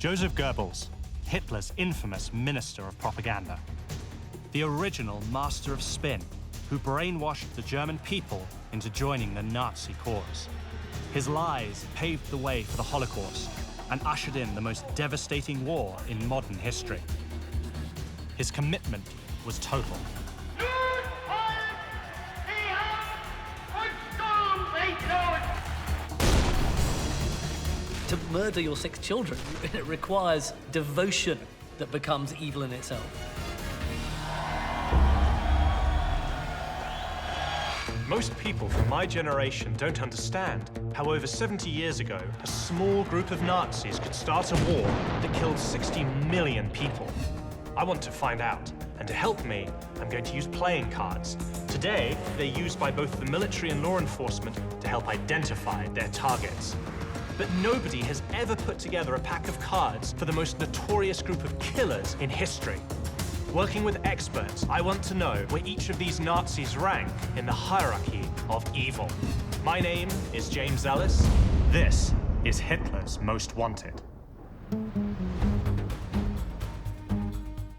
Josef Goebbels, Hitler's infamous minister of propaganda. The original master of spin, who brainwashed the German people into joining the Nazi cause. His lies paved the way for the Holocaust and ushered in the most devastating war in modern history. His commitment was total. To murder your 6 children, it requires devotion that becomes evil in itself. Most people from my generation don't understand how over 70 years ago, a small group of Nazis could start a war that killed 60 million people. I want to find out, and to help me, I'm going to use playing cards. Today, they're used by both the military and law enforcement to help identify their targets. But nobody has ever put together a pack of cards for the most notorious group of killers in history. Working with experts, I want to know where each of these Nazis rank in the hierarchy of evil. My name is James Ellis. This is Hitler's Most Wanted.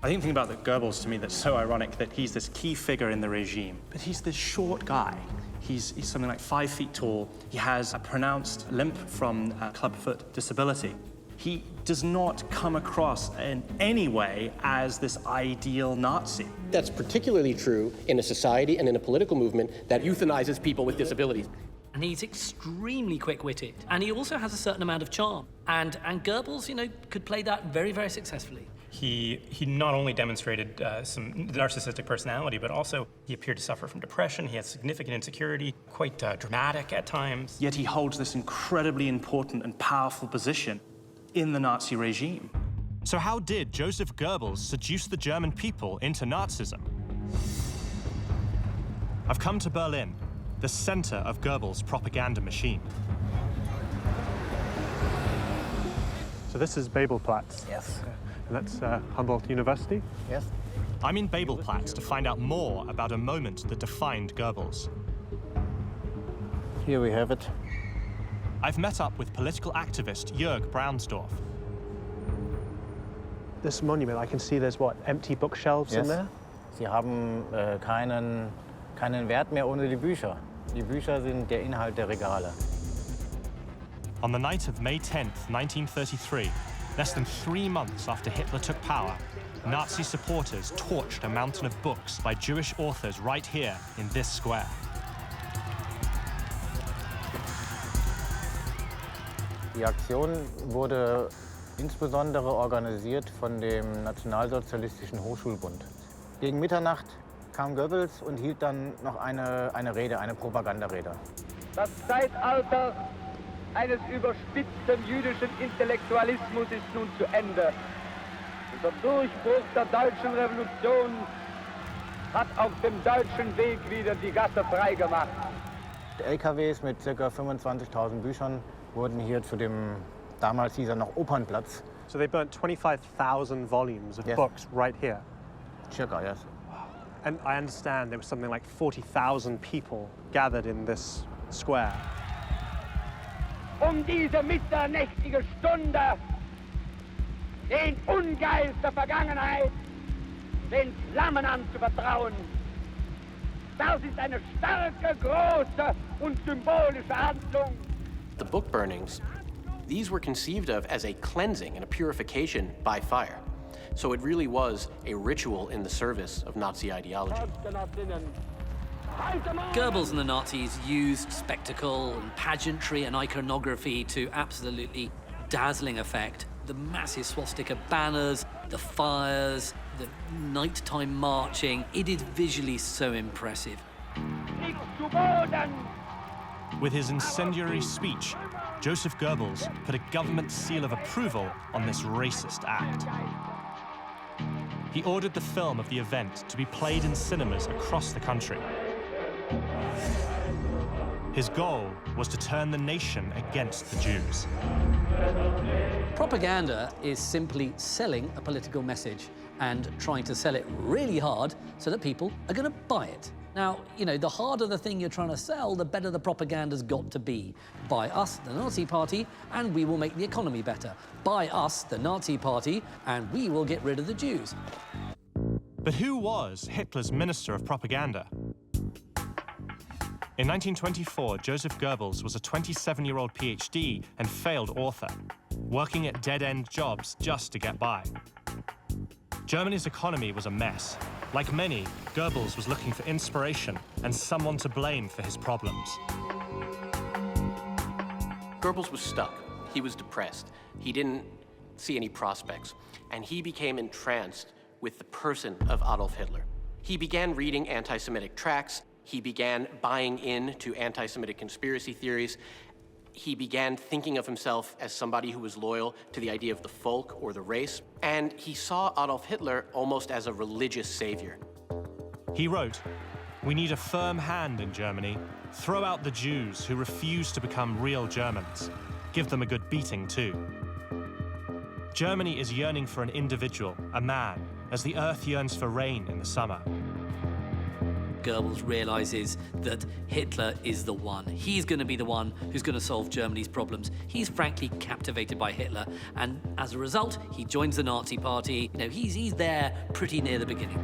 I think the thing about the Goebbels to me that's so ironic that he's this key figure in the regime, but he's this short guy. He's something like 5 feet tall. He has a pronounced limp from a clubfoot disability. He does not come across in any way as this ideal Nazi. That's particularly true in a society and in a political movement that euthanizes people with disabilities. And he's extremely quick-witted. And he also has a certain amount of charm. And Goebbels, you know, could play that very, very successfully. He not only demonstrated some narcissistic personality, but also he appeared to suffer from depression. He had significant insecurity, quite dramatic at times. Yet he holds this incredibly important and powerful position in the Nazi regime. So how did Josef Goebbels seduce the German people into Nazism? I've come to Berlin, the center of Goebbels' propaganda machine. So this is Babelplatz. Yes. And that's Humboldt University. Yes. I'm in Babelplatz to find out more about a moment that defined Goebbels. Here we have it. I've met up with political activist Jörg Braunsdorf. This monument, I can see there's, what, empty bookshelves in there? Sie haben keinen Wert mehr ohne die Bücher. Die Bücher sind der Inhalt der Regale. On the night of May 10th, 1933, less than 3 months after Hitler took power, Nazi supporters torched a mountain of books by Jewish authors right here in this square. Die Aktion wurde insbesondere organisiert von dem Nationalsozialistischen Hochschulbund. Gegen Mitternacht kam Goebbels und hielt dann noch eine Rede, eine Propagandarede. Das Zeitalter eines überspitzten jüdischen Intellektualismus ist nun zu Ende. Der Durchbruch der deutschen Revolution hat auf dem deutschen Weg wieder die Gasse freigemacht. LKWs mit ca. 25.000 Büchern wurden hier zu dem, damals hieß er noch Opernplatz. So they burnt 25,000 volumes of books right here? Circa, yes. And I understand there was something like 40,000 people gathered in this square. Diese mitternächtige Stunde, den Ungeist der Vergangenheit, den Flammen anzuvertrauen. Das ist eine starke, große und symbolische Handlung. The book burnings, these were conceived of as a cleansing and a purification by fire. So it really was a ritual in the service of Nazi ideology. Goebbels and the Nazis used spectacle and pageantry and iconography to absolutely dazzling effect. The massive swastika banners, the fires, the nighttime marching, it is visually so impressive. With his incendiary speech, Josef Goebbels put a government seal of approval on this racist act. He ordered the film of the event to be played in cinemas across the country. His goal was to turn the nation against the Jews. Propaganda is simply selling a political message and trying to sell it really hard so that people are going to buy it. Now, you know, the harder the thing you're trying to sell, the better the propaganda's got to be. Buy us, the Nazi Party, and we will make the economy better. Buy us, the Nazi Party, and we will get rid of the Jews. But who was Hitler's Minister of Propaganda? In 1924, Josef Goebbels was a 27-year-old PhD and failed author, working at dead-end jobs just to get by. Germany's economy was a mess. Like many, Goebbels was looking for inspiration and someone to blame for his problems. Goebbels was stuck. He was depressed. He didn't see any prospects. And he became entranced with the person of Adolf Hitler. He began reading anti-Semitic tracts. He began buying into anti-Semitic conspiracy theories. He began thinking of himself as somebody who was loyal to the idea of the folk or the race. And he saw Adolf Hitler almost as a religious savior. He wrote, "We need a firm hand in Germany. Throw out the Jews who refuse to become real Germans. Give them a good beating, too." Germany is yearning for an individual, a man, as the earth yearns for rain in the summer. Goebbels realizes that Hitler is the one. He's going to be the one who's going to solve Germany's problems. He's frankly captivated by Hitler, and as a result, he joins the Nazi Party. You know, he's there pretty near the beginning.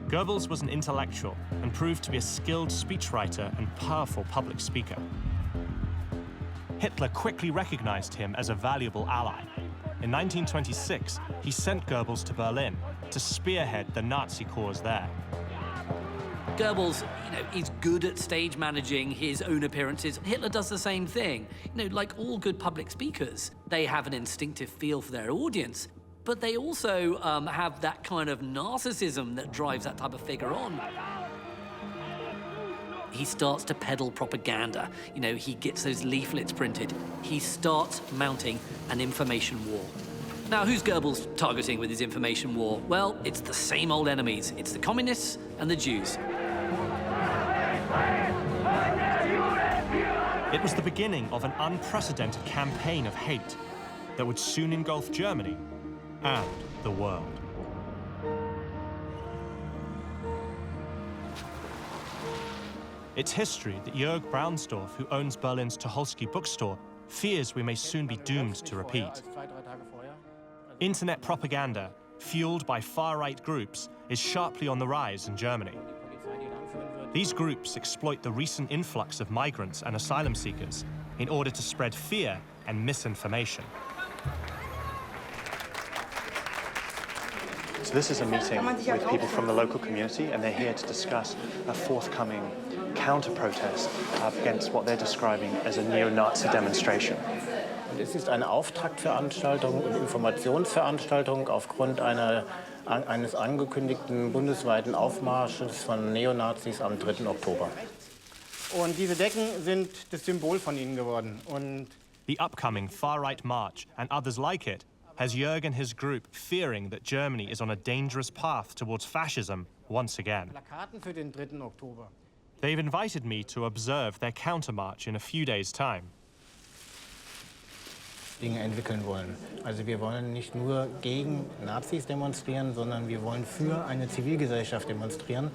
Goebbels was an intellectual and proved to be a skilled speechwriter and powerful public speaker. Hitler quickly recognized him as a valuable ally. In 1926, he sent Goebbels to Berlin to spearhead the Nazi cause there. Goebbels, you know, is good at stage managing his own appearances. Hitler does the same thing. You know, like all good public speakers, they have an instinctive feel for their audience, but they also have that kind of narcissism that drives that type of figure on. He starts to peddle propaganda. You know, he gets those leaflets printed. He starts mounting an information war. Now, who's Goebbels targeting with his information war? Well, it's the same old enemies. It's the communists and the Jews. It was the beginning of an unprecedented campaign of hate that would soon engulf Germany and the world. It's history that Jörg Braunsdorf, who owns Berlin's Tucholsky bookstore, fears we may soon be doomed to repeat. Internet propaganda, fueled by far-right groups, is sharply on the rise in Germany. These groups exploit the recent influx of migrants and asylum seekers in order to spread fear and misinformation. So this is a meeting with people from the local community, and they're here to discuss a forthcoming counter-protest against what they're describing as a neo-Nazi demonstration. Es ist eine Auftaktveranstaltung und Informationsveranstaltung aufgrund eines angekündigten bundesweiten Aufmarsches von Neonazis am 3. Oktober. Und diese Decken sind das Symbol von ihnen geworden. Und the upcoming far-right march and others like it has Jörg and his group fearing that Germany is on a dangerous path towards fascism once again. Plakaten für den 3. Oktober. They've invited me to observe their countermarch in a few days' time. Dinge entwickeln wollen. Also wir wollen nicht nur gegen Nazis demonstrieren, sondern wir wollen für eine Zivilgesellschaft demonstrieren.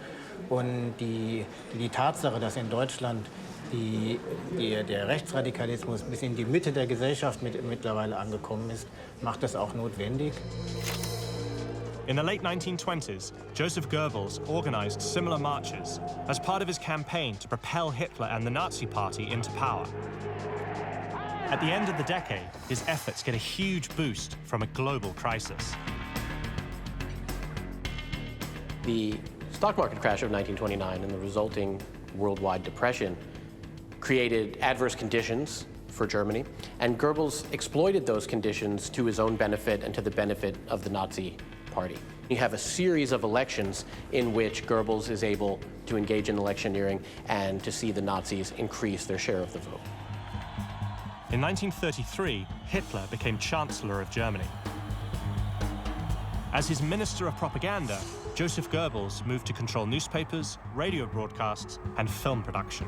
Und die Tatsache, dass in Deutschland der Rechtsradikalismus bis in die Mitte der Gesellschaft mittlerweile angekommen ist, macht das auch notwendig. In the late 1920s, Josef Goebbels organized similar marches as part of his campaign to propel Hitler and the Nazi Party into power. At the end of the decade, his efforts get a huge boost from a global crisis. The stock market crash of 1929 and the resulting worldwide depression created adverse conditions for Germany, and Goebbels exploited those conditions to his own benefit and to the benefit of the Nazi Party. You have a series of elections in which Goebbels is able to engage in electioneering and to see the Nazis increase their share of the vote. In 1933, Hitler became Chancellor of Germany. As his Minister of Propaganda, Josef Goebbels moved to control newspapers, radio broadcasts, and film production.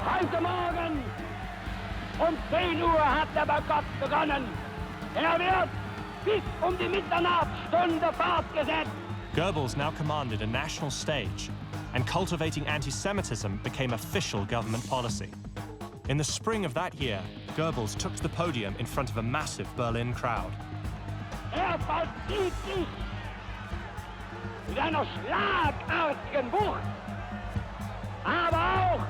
Heute Morgen 10 Uhr hat der Boykott begonnen. Er wird bis die Mitternachtsstunde fortgesetzt. Goebbels now commanded a national stage, and cultivating anti-Semitism became official government policy. In the spring of that year, Goebbels took to the podium in front of a massive Berlin crowd. Vollzieht sich mit einer schlagartigen Wucht, aber auch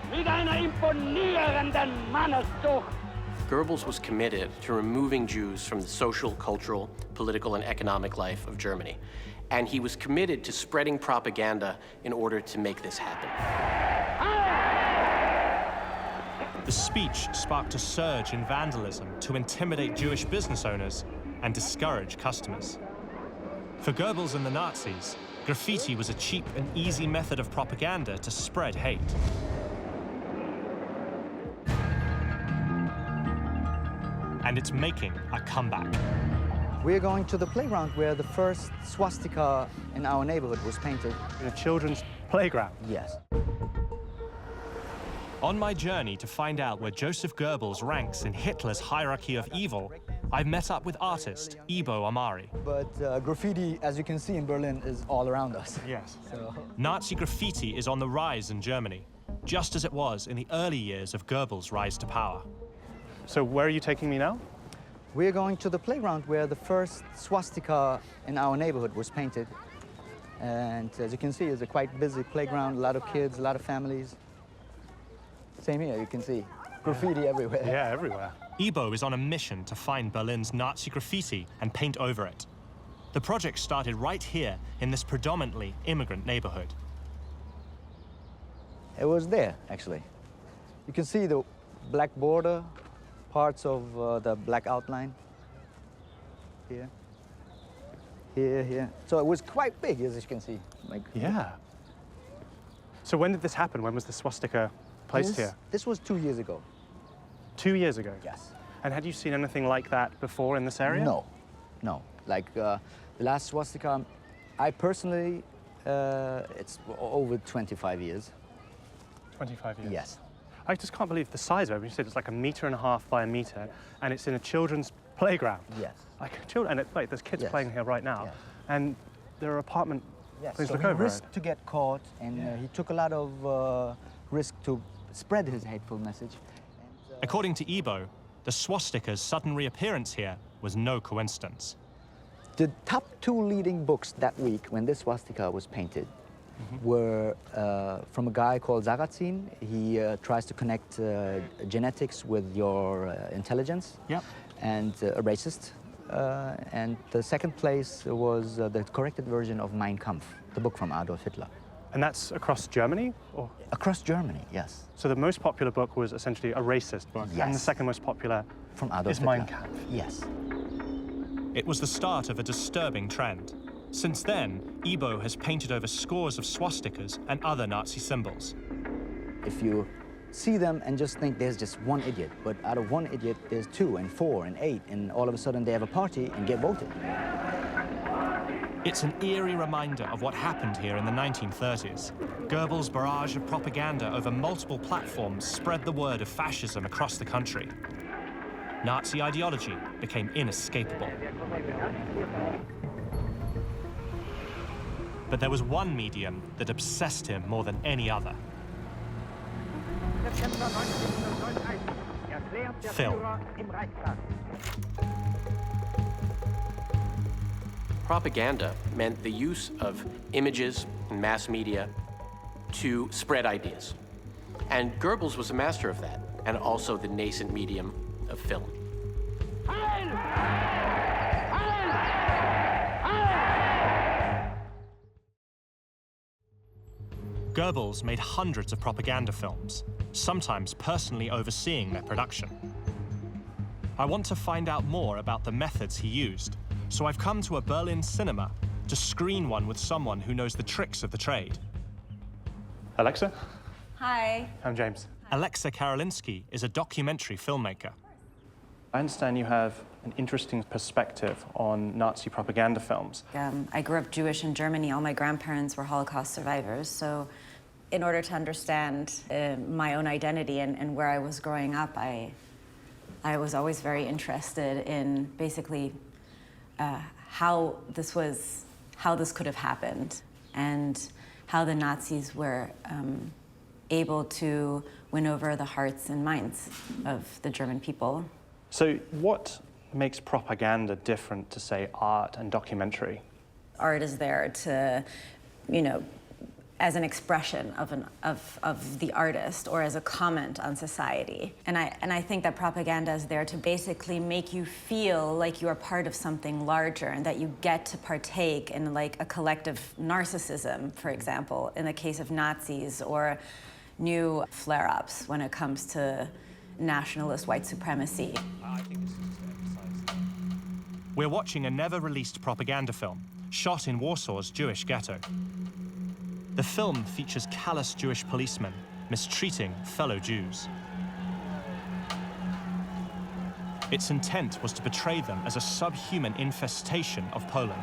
mit einer imponierenden Manneszucht. Goebbels was committed to removing Jews from the social, cultural, political, and economic life of Germany. And he was committed to spreading propaganda in order to make this happen. The speech sparked a surge in vandalism to intimidate Jewish business owners and discourage customers. For Goebbels and the Nazis, graffiti was a cheap and easy method of propaganda to spread hate. And it's making a comeback. We're going to the playground where the first swastika in our neighborhood was painted. In a children's playground? Yes. On my journey to find out where Josef Goebbels ranks in Hitler's hierarchy of evil, I've met up with artist Ibo Amari. But graffiti, as you can see in Berlin, is all around us. Yes. Nazi graffiti is on the rise in Germany, just as it was in the early years of Goebbels' rise to power. So where are you taking me now? We're going to the playground where the first swastika in our neighborhood was painted. And as you can see, it's a quite busy playground, a lot of kids, a lot of families. Same here, you can see. Graffiti everywhere. Yeah, everywhere. Ibo is on a mission to find Berlin's Nazi graffiti and paint over it. The project started right here in this predominantly immigrant neighborhood. It was there, actually. You can see the black border, parts of the black outline. Here. Here. So it was quite big, as you can see. Yeah. So when did this happen? When was the swastika placed here? This was 2 years ago. 2 years ago? Yes. And had you seen anything like that before in this area? No. Like the last swastika, I personally, it's over 25 years. 25 years? Yes. I just can't believe the size of it. You said it's like 1.5 meters by a meter, and it's in a children's playground. Yes. Like children, and there's kids Yes. playing here right now, Yes. and there are apartment. Yes. Please So look he over risked it. to get caught, and he took a lot of risk to spread his hateful message. And, According to Ibo, the swastika's sudden reappearance here was no coincidence. the top 2 leading books that week when this swastika was painted were from a guy called Sarrazin. He tries to connect genetics with your intelligence. Yep. And a racist. And the second place was the corrected version of Mein Kampf, the book from Adolf Hitler. And that's across Germany? Or? Across Germany, yes. So the most popular book was essentially a racist book, Yes. and the second most popular From Adolf is Hitler. Mein Kampf. Yes. It was the start of a disturbing trend. Since then, Ibo has painted over scores of swastikas and other Nazi symbols. If you see them and just think there's just one idiot, but out of one idiot, there's 2 and 4 and 8, and all of a sudden they have a party and get voted. It's an eerie reminder of what happened here in the 1930s. Goebbels' barrage of propaganda over multiple platforms spread the word of fascism across the country. Nazi ideology became inescapable. But there was one medium that obsessed him more than any other. Film. Propaganda meant the use of images and mass media to spread ideas. And Goebbels was a master of that, and also the nascent medium of film. Goebbels made hundreds of propaganda films, sometimes personally overseeing their production. I want to find out more about the methods he used, so I've come to a Berlin cinema to screen one with someone who knows the tricks of the trade. Alexa? Hi. I'm James. Alexa Karolinski is a documentary filmmaker. I understand you have an interesting perspective on Nazi propaganda films. I grew up Jewish in Germany. All my grandparents were Holocaust survivors. So in order to understand my own identity and where I was growing up, I was always very interested in basically how this was how this could have happened and how the Nazis were able to win over the hearts and minds of the German people. So what makes propaganda different to, say, art and documentary? Art is there to, as an expression of the artist or as a comment on society. And I think that propaganda is there to basically make you feel like you are part of something larger and that you get to partake in like a collective narcissism, for example, in the case of Nazis, or new flare-ups when it comes to nationalist white supremacy. We're watching a never-released propaganda film, shot in Warsaw's Jewish ghetto. The film features callous Jewish policemen mistreating fellow Jews. Its intent was to portray them as a subhuman infestation of Poland.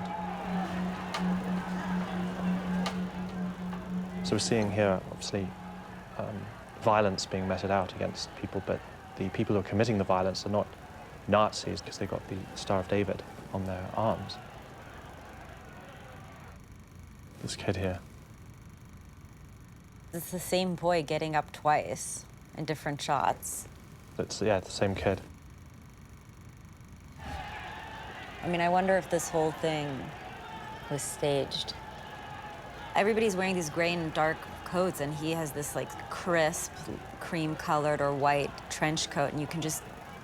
So we're seeing here, obviously, violence being meted out against people, but the people who are committing the violence are not Nazis because they got the Star of David on their arms. This kid here. It's the same boy getting up twice in different shots. Yeah, the same kid. I mean, I wonder if this whole thing was staged. Everybody's wearing these gray and dark coats, and he has this like crisp, cream-colored or white trench coat, and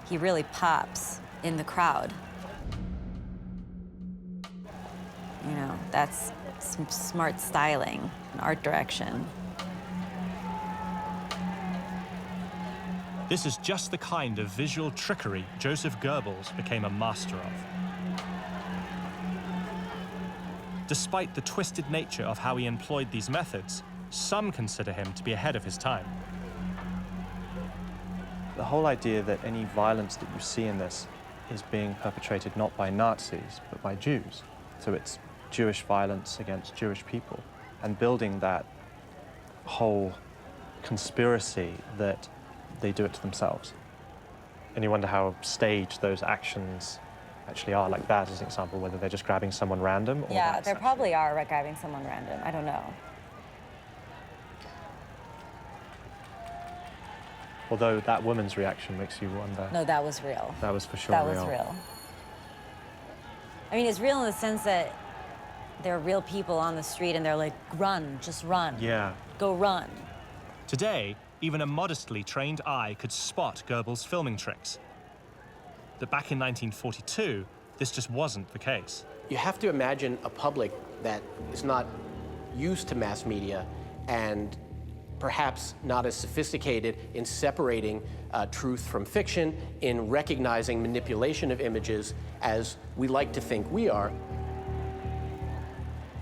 he really pops in the crowd. That's some smart styling and art direction. This is just the kind of visual trickery Josef Goebbels became a master of. Despite the twisted nature of how he employed these methods, some consider him to be ahead of his time. The whole idea that any violence that you see in this is being perpetrated not by Nazis, but by Jews. So it's Jewish violence against Jewish people, and building that whole conspiracy that they do it to themselves. And you wonder how staged those actions actually are, like that as an example, whether they're just grabbing someone random or yeah, they probably are grabbing someone random. I don't know. Although that woman's reaction makes you wonder. No, that was real. That was for sure real. That was real. I mean, it's real in the sense that there are real people on the street and they're like, run, just run. Yeah. Go run. Today, even a modestly trained eye could spot Goebbels' filming tricks. But back in 1942, this just wasn't the case. You have to imagine a public that is not used to mass media and perhaps not as sophisticated in separating truth from fiction, in recognizing manipulation of images as we like to think we are.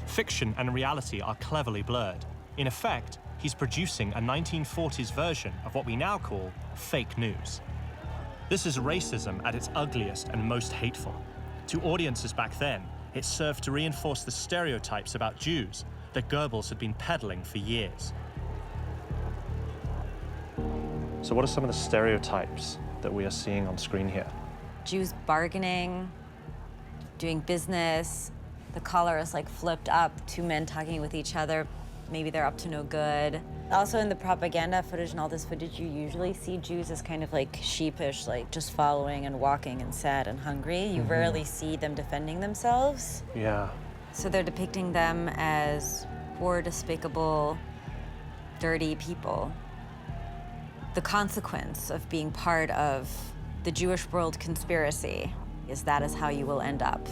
Fiction and reality are cleverly blurred. In effect, he's producing a 1940s version of what we now call fake news. This is racism at its ugliest and most hateful. To audiences back then, it served to reinforce the stereotypes about Jews that Goebbels had been peddling for years. So what are some of the stereotypes that we are seeing on screen here? Jews bargaining, doing business. The collar is like flipped up, two men talking with each other. Maybe they're up to no good. Also in the propaganda footage and all this footage, you usually see Jews as kind of like sheepish, like just following and walking and sad and hungry. You rarely see them defending themselves. Yeah. So they're depicting them as poor, despicable, dirty people. The consequence of being part of the Jewish world conspiracy is that is how you will end up.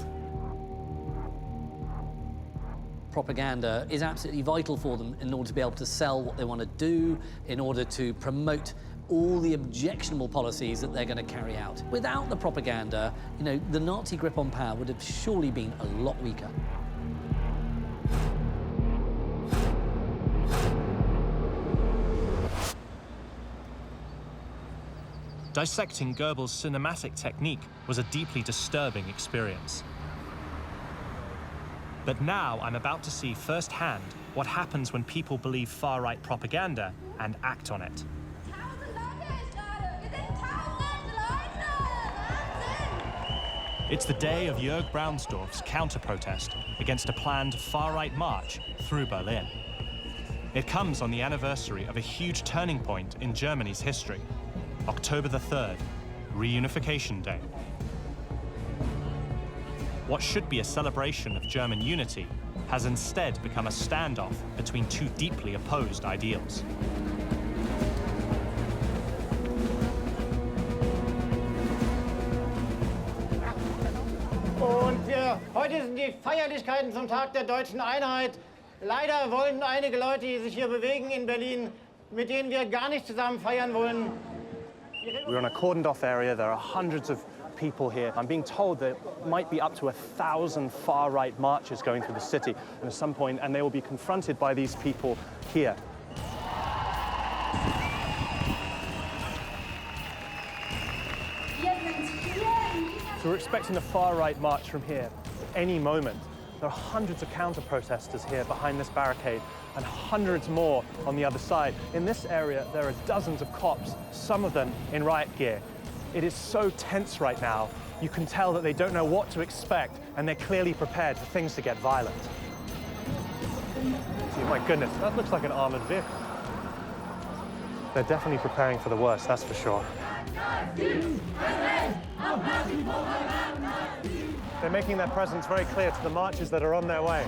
Propaganda is absolutely vital for them in order to be able to sell what they want to do, in order to promote all the objectionable policies that they're going to carry out. Without the propaganda, the Nazi grip on power would have surely been a lot weaker. Dissecting Goebbels' cinematic technique was a deeply disturbing experience. But now I'm about to see firsthand what happens when people believe far-right propaganda and act on it. It's the day of Jörg Braunsdorf's counter-protest against a planned far-right march through Berlin. It comes on the anniversary of a huge turning point in Germany's history, October the 3rd, Reunification Day. What should be a celebration of German unity has instead become a standoff between two deeply opposed ideals. Und heute sind die Feierlichkeiten zum Tag der deutschen Einheit. Leider wollen einige Leute, die sich hier bewegen in Berlin, mit denen wir gar nicht zusammen feiern wollen. We're in a cordoned-off area. There are hundreds of people here. I'm being told there might be up to 1,000 far-right marches going through the city at some point, and they will be confronted by these people here. So we're expecting a far-right march from here any moment. There are hundreds of counter-protesters here behind this barricade and hundreds more on the other side. In this area, there are dozens of cops, some of them in riot gear. It is so tense right now. You can tell that they don't know what to expect, and they're clearly prepared for things to get violent. See, my goodness, that looks like an armored vehicle. They're definitely preparing for the worst, that's for sure. They're making their presence very clear to the marchers that are on their way.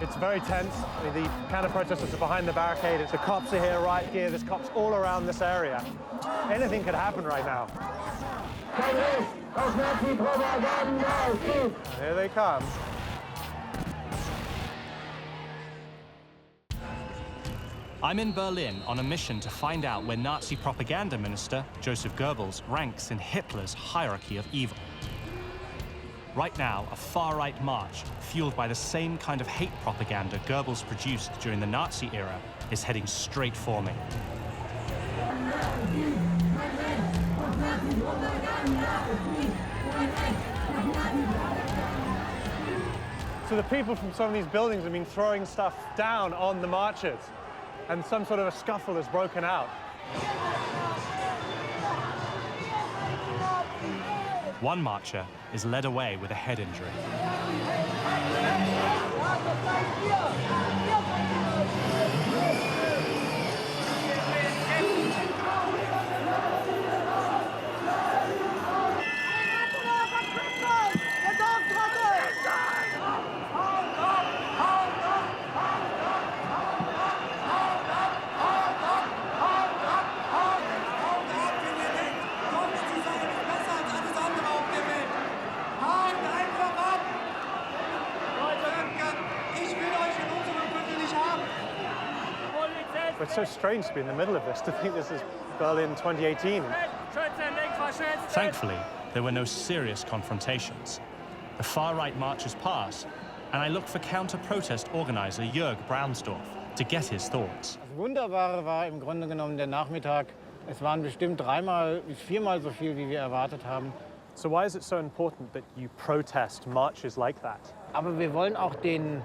It's very tense. The counter-protesters are behind the barricade. The cops are here, riot gear. There's cops all around this area. Anything could happen right now. Here they come. I'm in Berlin on a mission to find out where Nazi propaganda minister Josef Goebbels ranks in Hitler's hierarchy of evil. Right now, a far-right march, fueled by the same kind of hate propaganda Goebbels produced during the Nazi era, is heading straight for me. So the people from some of these buildings have been throwing stuff down on the marchers, and some sort of a scuffle has broken out. One marcher is led away with a head injury. It's so strange to be in the middle of this, to think this is Berlin 2018. Thankfully, there were no serious confrontations. The far-right marches pass, and I look for counter-protest organizer Jörg Braunsdorf to get his thoughts. Das Wunderbare war im Grunde genommen der Nachmittag. Es waren bestimmt 3-mal bis 4-mal so viel, wie wir erwartet haben. So why is it so important that you protest marches like that? Aber wir wollen auch den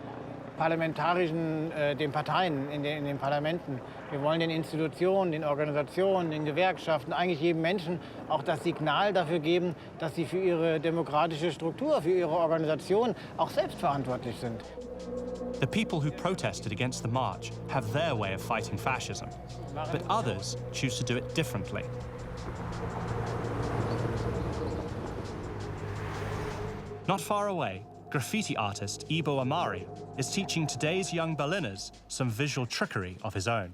parlamentarischen, den Parteien in den Parlamenten, wir wollen den Institutionen, den Organisationen, den Gewerkschaften, eigentlich jedem Menschen auch das Signal dafür geben, dass sie für ihre demokratische Struktur, für ihre Organisation auch selbst verantwortlich sind. The people who protested against the march have their way of fighting fascism, but others choose to do it differently. Not far away, graffiti artist Ibo Amari is teaching today's young Berliners some visual trickery of his own.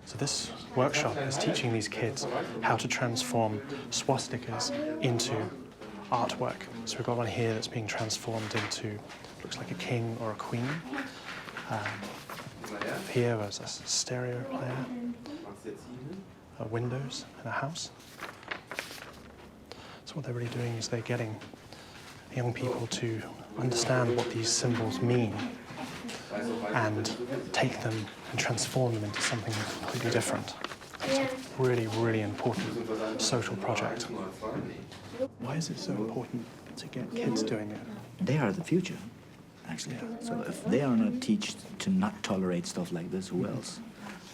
So this workshop is teaching these kids how to transform swastikas into artwork. So we've got one here that's being transformed into, looks like a king or a queen. Here there's a stereo player, windows in a house. So what they're really doing is they're getting young people to understand what these symbols mean and take them and transform them into something completely different. It's a really, really important social project. Why is it so important to get kids doing it? They are the future, actually. So if they are not taught to not tolerate stuff like this, who else?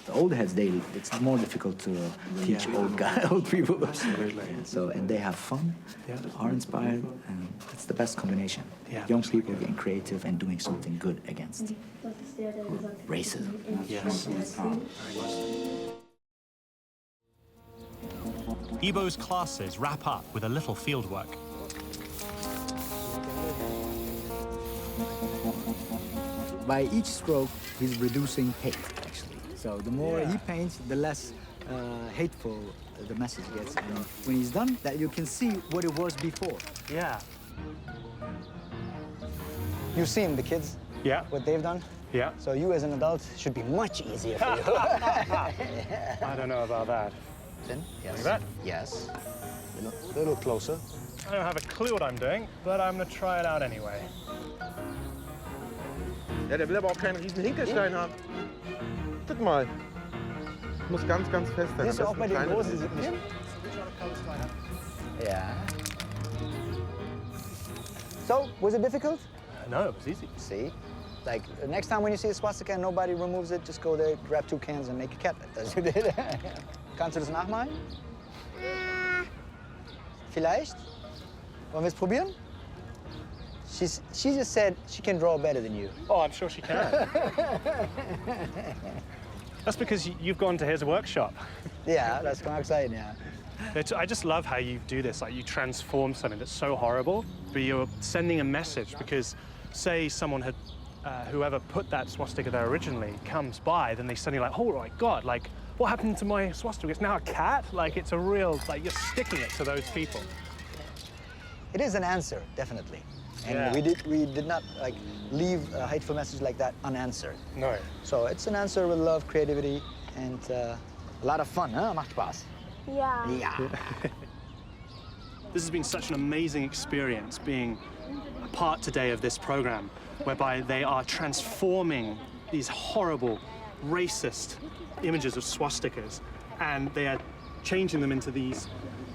The old heads, it's more difficult to teach old people. Absolutely. So, and they have fun, are inspired, and it's the best combination. Young people getting creative and doing something good against racism. Yes. Ibo's classes wrap up with a little fieldwork. By each stroke, he's reducing hate, actually. So the more he paints, the less hateful the message gets. And when he's done, that you can see what it was before. Yeah. You've seen the kids, what they've done. Yeah. So you as an adult should be much easier for you. I don't know about that. Then, yes. Like that? Yes. A little closer. I don't have a clue what I'm doing, but I'm gonna try it out anyway. Ja, der will aber auch keinen riesen Hinkelstein haben. Guck mal. Muss ganz, ganz fest sein. Siehst du auch bei den großen sind nicht. Yeah. So, was it difficult? No, it was easy. See? Like, the next time when you see a swastika and nobody removes it, just go there, grab 2 cans and make a cat as you did. Kannst du das nachmalen? Vielleicht? Wollen wir es probieren? She just said she can draw better than you. Oh, I'm sure she can. That's because you've gone to his workshop. Yeah, das kann auch sein, yeah. I just love how you do this. Like, you transform something that's so horrible, but you're sending a message because, say, someone had, whoever put that swastika there originally comes by, then they suddenly like, oh my God, like, what happened to my swastika? It's now a cat? Like, it's a real, like, you're sticking it to those people. It is an answer, definitely. And we did not like leave a hateful message like that unanswered. No. So it's an answer with love, creativity, and a lot of fun, huh? Macht Spaß. Yeah. Yeah. This has been such an amazing experience being a part today of this program, whereby they are transforming these horrible, racist images of swastikas, and they are changing them into these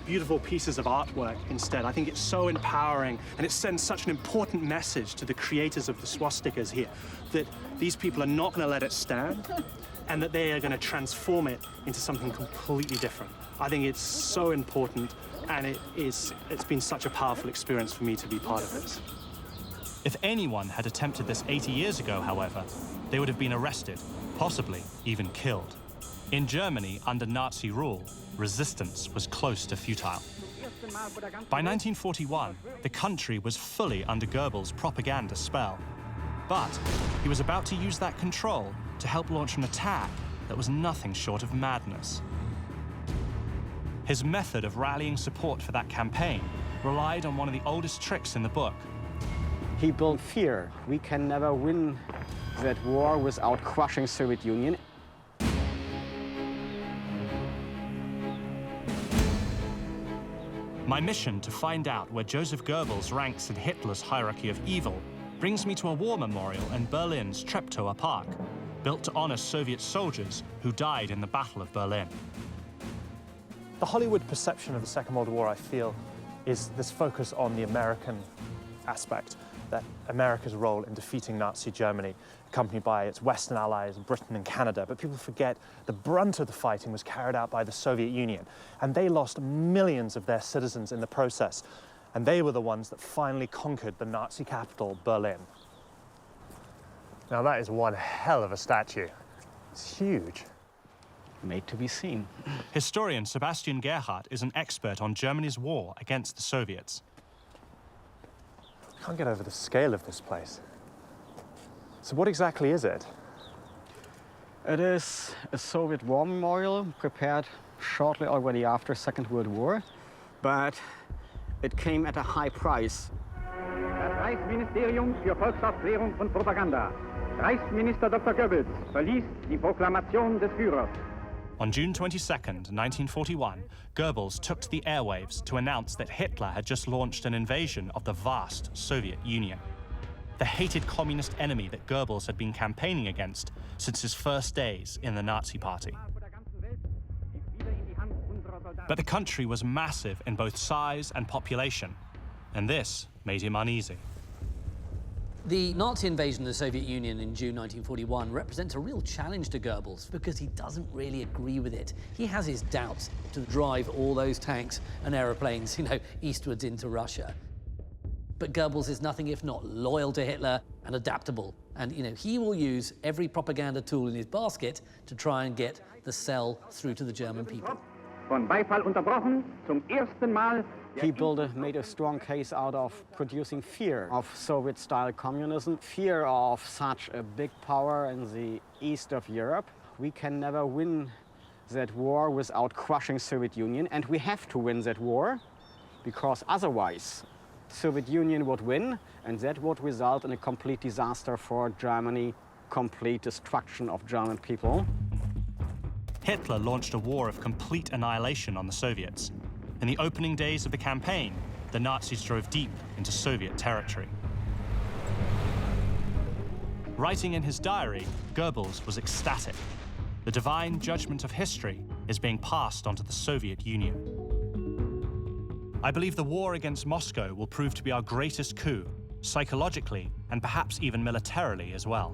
beautiful pieces of artwork instead. I think it's so empowering, and it sends such an important message to the creators of the swastikas here, that these people are not going to let it stand, and that they are going to transform it into something completely different. I think it's so important, and it's been such a powerful experience for me to be part of this. If anyone had attempted this 80 years ago, however, they would have been arrested, possibly even killed. In Germany, under Nazi rule, resistance was close to futile. By 1941, the country was fully under Goebbels' propaganda spell. But he was about to use that control to help launch an attack that was nothing short of madness. His method of rallying support for that campaign relied on one of the oldest tricks in the book. He built fear. We can never win that war without crushing Soviet Union. My mission to find out where Josef Goebbels ranks in Hitler's hierarchy of evil brings me to a war memorial in Berlin's Treptower Park, built to honor Soviet soldiers who died in the Battle of Berlin. The Hollywood perception of the Second World War, I feel, is this focus on the American aspect, that America's role in defeating Nazi Germany, accompanied by its Western allies, Britain and Canada. But people forget the brunt of the fighting was carried out by the Soviet Union, and they lost millions of their citizens in the process. And they were the ones that finally conquered the Nazi capital, Berlin. Now that is one hell of a statue. It's huge. Made to be seen. Historian Sebastian Gerhardt is an expert on Germany's war against the Soviets. I can't get over the scale of this place. So what exactly is it? It is a Soviet war memorial prepared shortly already after Second World War, but it came at a high price. Das Reichsministerium für Volksaufklärung und Propaganda. Reichsminister Dr. Goebbels verließ die Proklamation des Führers. On June 22nd, 1941, Goebbels took to the airwaves to announce that Hitler had just launched an invasion of the vast Soviet Union, the hated communist enemy that Goebbels had been campaigning against since his first days in the Nazi Party. But the country was massive in both size and population, and this made him uneasy. The Nazi invasion of the Soviet Union in June 1941 represents a real challenge to Goebbels because he doesn't really agree with it. He has his doubts to drive all those tanks and aeroplanes, eastwards into Russia. But Goebbels is nothing if not loyal to Hitler and adaptable. And, he will use every propaganda tool in his basket to try and get the cell through to the German people. Von Beifall unterbrochen, zum ersten Mal. He made a strong case out of producing fear of Soviet-style communism, fear of such a big power in the east of Europe. We can never win that war without crushing Soviet Union, and we have to win that war, because otherwise Soviet Union would win, and that would result in a complete disaster for Germany, complete destruction of German people. Hitler launched a war of complete annihilation on the Soviets. In the opening days of the campaign, the Nazis drove deep into Soviet territory. Writing in his diary, Goebbels was ecstatic. The divine judgment of history is being passed onto the Soviet Union. I believe the war against Moscow will prove to be our greatest coup, psychologically and perhaps even militarily as well.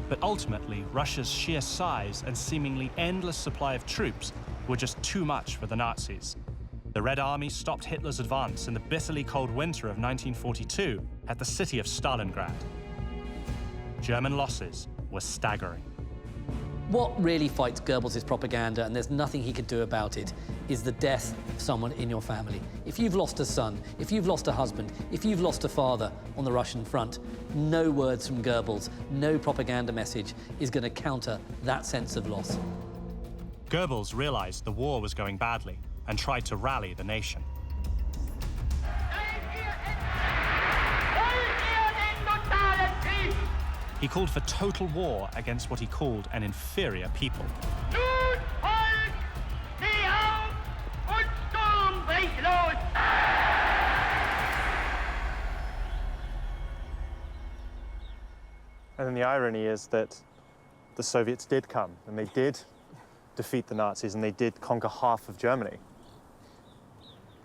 But ultimately, Russia's sheer size and seemingly endless supply of troops were just too much for the Nazis. The Red Army stopped Hitler's advance in the bitterly cold winter of 1942 at the city of Stalingrad. German losses were staggering. What really fights Goebbels' propaganda, and there's nothing he could do about it, is the death of someone in your family. If you've lost a son, if you've lost a husband, if you've lost a father on the Russian front, no words from Goebbels, no propaganda message is going to counter that sense of loss. Goebbels realized the war was going badly and tried to rally the nation. He called for total war against what he called an inferior people. And then the irony is that the Soviets did come, and they did defeat the Nazis, and they did conquer half of Germany.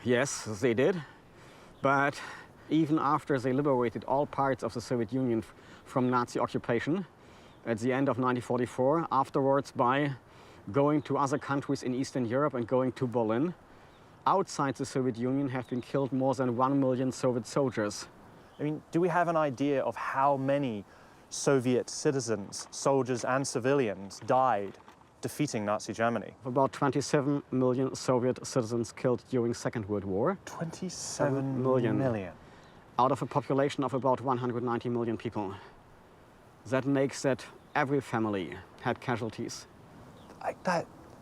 Yes, they did. But even after they liberated all parts of the Soviet Union from Nazi occupation at the end of 1944, afterwards by going to other countries in Eastern Europe and going to Berlin, outside the Soviet Union have been killed more than 1 million Soviet soldiers. I mean, do we have an idea of how many Soviet citizens, soldiers and civilians, died defeating Nazi Germany? About 27 million Soviet citizens killed during Second World War. 27 million. Out of a population of about 190 million people. That makes that every family had casualties.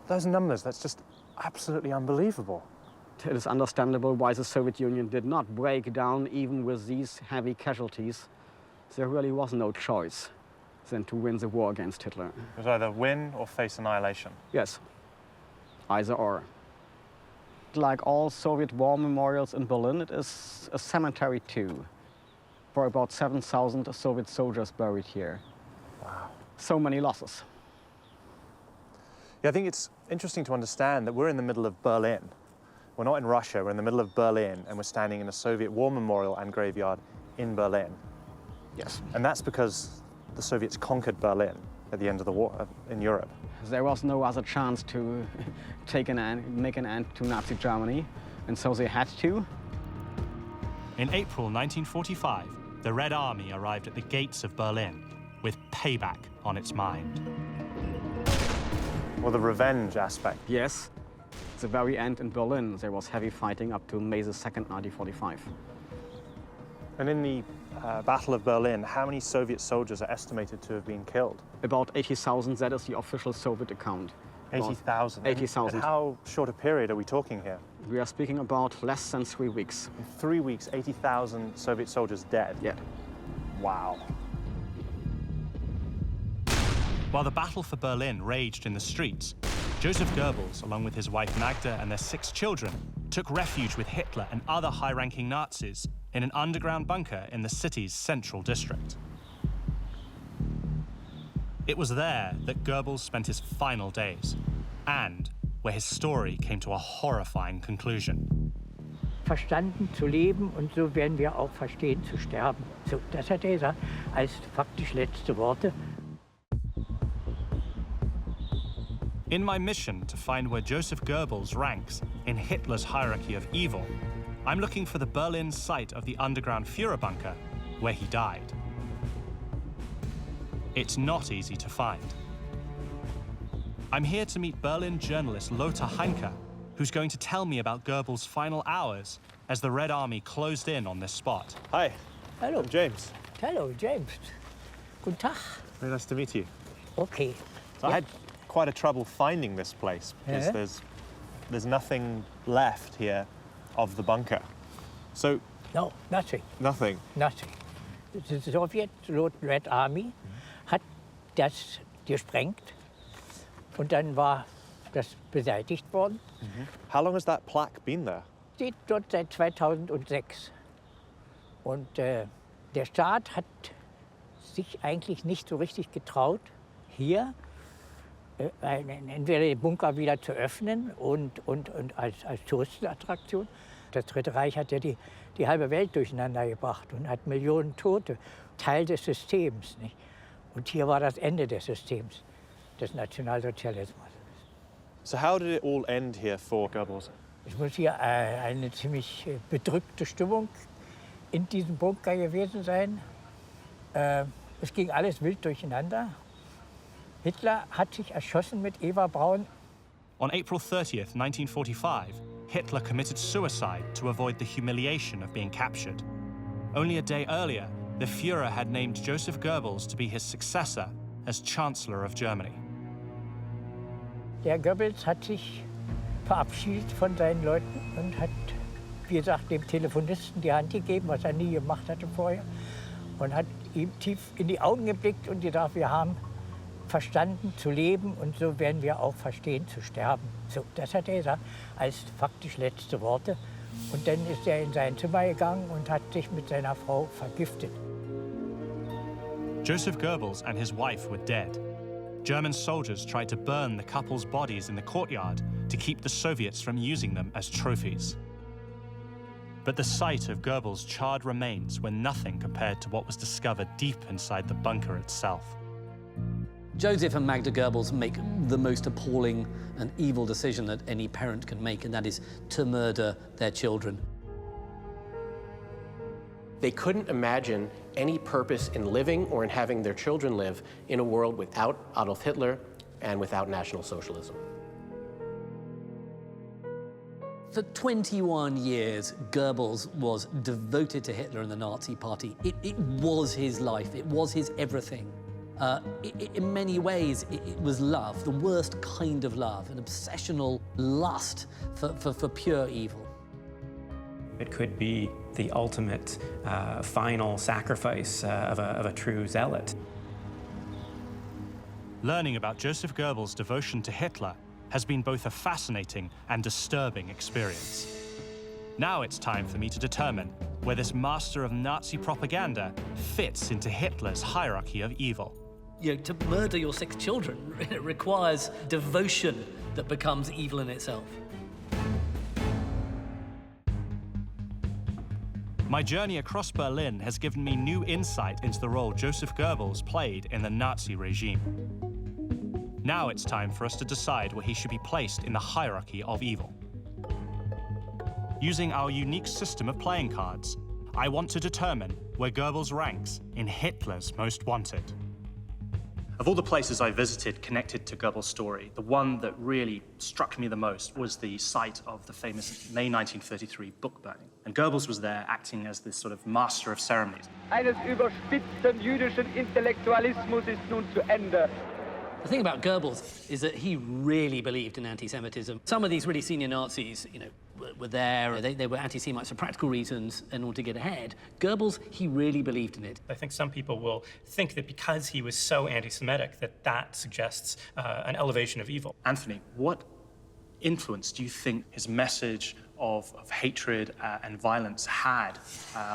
Those numbers, that's just absolutely unbelievable. It is understandable why the Soviet Union did not break down even with these heavy casualties. There really was no choice than to win the war against Hitler. It was either win or face annihilation. Yes, either or. Like all Soviet war memorials in Berlin, it is a cemetery too, for about 7,000 Soviet soldiers buried here. Wow. So many losses. Yeah, I think it's interesting to understand that we're in the middle of Berlin. We're not in Russia, we're in the middle of Berlin, and we're standing in a Soviet war memorial and graveyard in Berlin. Yes. And that's because the Soviets conquered Berlin at the end of the war in Europe. There was no other chance to make an end to Nazi Germany, and so they had to. In April 1945, the Red Army arrived at the gates of Berlin with payback on its mind. Well, the revenge aspect. Yes. At the very end in Berlin, there was heavy fighting up to May the 2nd, 1945. And in the Battle of Berlin, how many Soviet soldiers are estimated to have been killed? About 80,000, that is the official Soviet account. 80,000? 80,000. And how short a period are we talking here? We are speaking about less than 3 weeks. In 3 weeks, 80,000 Soviet soldiers dead? Yeah. Wow. While the battle for Berlin raged in the streets, Josef Goebbels, along with his wife Magda and their 6 children, took refuge with Hitler and other high-ranking Nazis in an underground bunker in the city's central district. It was there that Goebbels spent his final days, and where his story came to a horrifying conclusion. verstanden zu leben und so werden wir auch verstehen zu sterben. So, das hat er gesagt als faktisch letzte Worte. In my mission to find where Josef Goebbels ranks in Hitler's hierarchy of evil, I'm looking for the Berlin site of the underground Führer bunker where he died. It's not easy to find. I'm here to meet Berlin journalist Lothar Heinke, who's going to tell me about Goebbels' final hours as the Red Army closed in on this spot. Hi. Hello. I'm James. Hello, James. Guten Tag. Very nice to meet you. Okay. So I had quite a trouble finding this place because there's nothing left here of the bunker. So No, nothing. nothing. Nothing. The Soviet Red Army hat das gesprengt und dann war das beseitigt worden. How long has that plaque been there? Steht dort seit 2006. Und der Staat hat sich eigentlich nicht so richtig getraut, hier entweder den Bunker wieder zu öffnen und als Touristenattraktion. Das Dritte Reich hat ja die halbe Welt durcheinander gebracht und hat Millionen Tote. Teil des Systems. Nicht? Und hier war das Ende des Systems, des Nationalsozialismus. So how did it all end here for Goebbels? Es muss hier eine ziemlich bedrückte Stimmung in diesem Bunker gewesen sein. Es ging alles wild durcheinander. Hitler hat sich erschossen mit Eva Braun. On April 30th, 1945, Hitler committed suicide to avoid the humiliation of being captured. Only a day earlier, the Führer had named Josef Goebbels to be his successor as Chancellor of Germany. Der Goebbels hat sich verabschiedet von seinen Leuten und hat, wie gesagt, dem Telefonisten die Hand gegeben, was er nie gemacht hatte vorher. Und hat ihm tief in die Augen geblickt und gesagt, wir haben verstanden zu leben und so werden wir auch verstehen zu sterben. So, das hat er gesagt als faktisch letzte Worte. Und dann ist er in sein Zimmer gegangen und hat sich mit seiner Frau vergiftet. Josef Goebbels and his wife were dead. German soldiers tried to burn the couple's bodies in the courtyard to keep the Soviets from using them as trophies. But the sight of Goebbels' charred remains were nothing compared to what was discovered deep inside the bunker itself. Josef and Magda Goebbels make the most appalling and evil decision that any parent can make, and that is to murder their children. They couldn't imagine any purpose in living or in having their children live in a world without Adolf Hitler and without National Socialism. For 21 years, Goebbels was devoted to Hitler and the Nazi Party. It was his life, it was his everything. In many ways, it was love, the worst kind of love, an obsessional lust for pure evil. It could be the ultimate final sacrifice of a true zealot. Learning about Josef Goebbels' devotion to Hitler has been both a fascinating and disturbing experience. Now it's time for me to determine where this master of Nazi propaganda fits into Hitler's hierarchy of evil. You know, to murder your 6 children requires devotion that becomes evil in itself. My journey across Berlin has given me new insight into the role Josef Goebbels played in the Nazi regime. Now it's time for us to decide where he should be placed in the hierarchy of evil. Using our unique system of playing cards, I want to determine where Goebbels ranks in Hitler's Most Wanted. Of all the places I visited connected to Goebbels' story, the one that really struck me the most was the site of the famous May 1933 book burning. And Goebbels was there acting as this sort of master of ceremonies. Eines überspitzten jüdischen Intellektualismus ist nun zu Ende. The thing about Goebbels is that he really believed in anti-Semitism. Some of these really senior Nazis, you know, were there. They were anti-Semites for practical reasons in order to get ahead. Goebbels, he really believed in it. I think some people will think that because he was so anti-Semitic that suggests an elevation of evil. Anthony, what influence do you think his message of hatred and violence had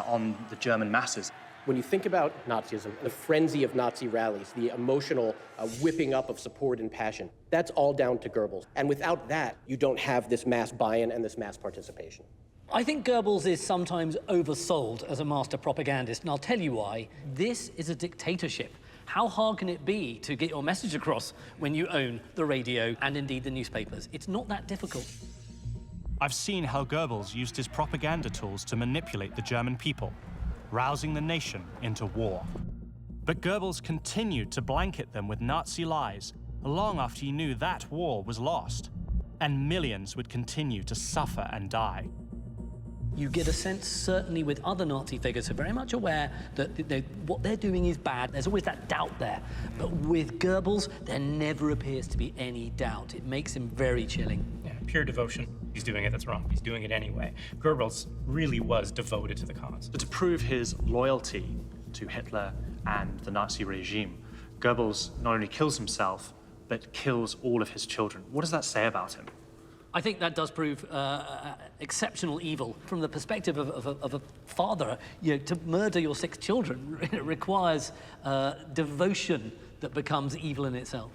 on the German masses? When you think about Nazism, the frenzy of Nazi rallies, the emotional whipping up of support and passion, that's all down to Goebbels. And without that, you don't have this mass buy-in and this mass participation. I think Goebbels is sometimes oversold as a master propagandist, and I'll tell you why. This is a dictatorship. How hard can it be to get your message across when you own the radio and indeed the newspapers? It's not that difficult. I've seen how Goebbels used his propaganda tools to manipulate the German people, rousing the nation into war. But Goebbels continued to blanket them with Nazi lies long after he knew that war was lost, and millions would continue to suffer and die. You get a sense, certainly with other Nazi figures, who are very much aware that what they're doing is bad. There's always that doubt there. But with Goebbels, there never appears to be any doubt. It makes him very chilling. Yeah, pure devotion. He's doing it, that's wrong. He's doing it anyway. Goebbels really was devoted to the cause. But to prove his loyalty to Hitler and the Nazi regime, Goebbels not only kills himself, but kills all of his children. What does that say about him? I think that does prove exceptional evil. From the perspective of a father, to murder your 6 children requires devotion that becomes evil in itself.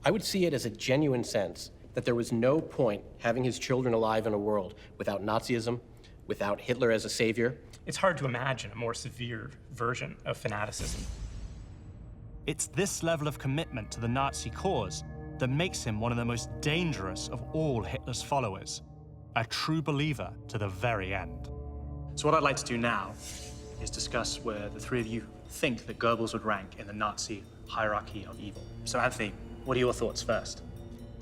I would see it as a genuine sense that there was no point having his children alive in a world without Nazism, without Hitler as a savior. It's hard to imagine a more severe version of fanaticism. It's this level of commitment to the Nazi cause that makes him one of the most dangerous of all Hitler's followers, a true believer to the very end. So what I'd like to do now is discuss where the three of you think that Goebbels would rank in the Nazi hierarchy of evil. So Anthony, what are your thoughts first?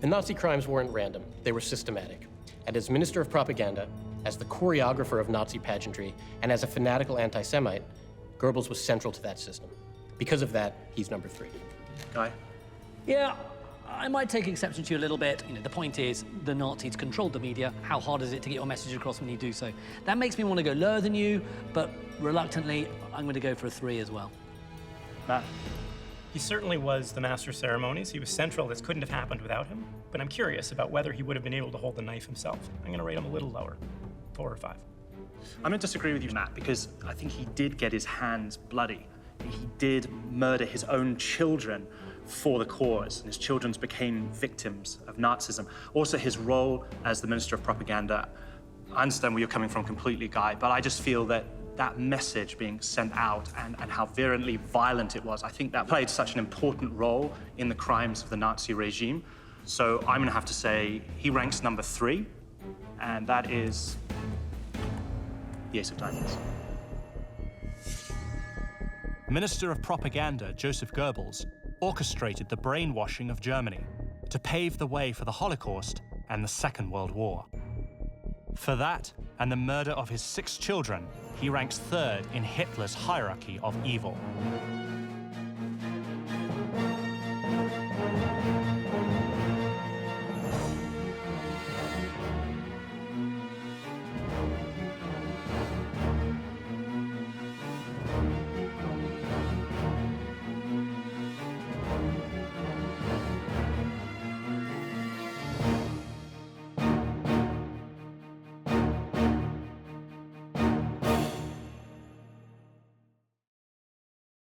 The Nazi crimes weren't random, they were systematic. And as Minister of Propaganda, as the choreographer of Nazi pageantry, and as a fanatical anti-Semite, Goebbels was central to that system. Because of that, he's number 3. Guy? Yeah, I might take exception to you a little bit. The point is, the Nazis controlled the media. How hard is it to get your message across when you do so? That makes me want to go lower than you, but reluctantly, I'm going to go for a 3 as well. Matt? He certainly was the master of ceremonies. He was central. This couldn't have happened without him. But I'm curious about whether he would have been able to hold the knife himself. I'm going to rate him a little lower, 4 or 5. I'm going to disagree with you, Matt, because I think he did get his hands bloody. He did murder his own children for the cause, and his children became victims of Nazism. Also, his role as the Minister of Propaganda, I understand where you're coming from completely, Guy, but I just feel that that message being sent out and how virulently violent it was, I think that played such an important role in the crimes of the Nazi regime. So I'm going to have to say he ranks number 3, and that is the Ace of Diamonds. Minister of Propaganda Josef Goebbels orchestrated the brainwashing of Germany to pave the way for the Holocaust and the Second World War. For that and the murder of his 6 children, he ranks 3rd in Hitler's hierarchy of evil.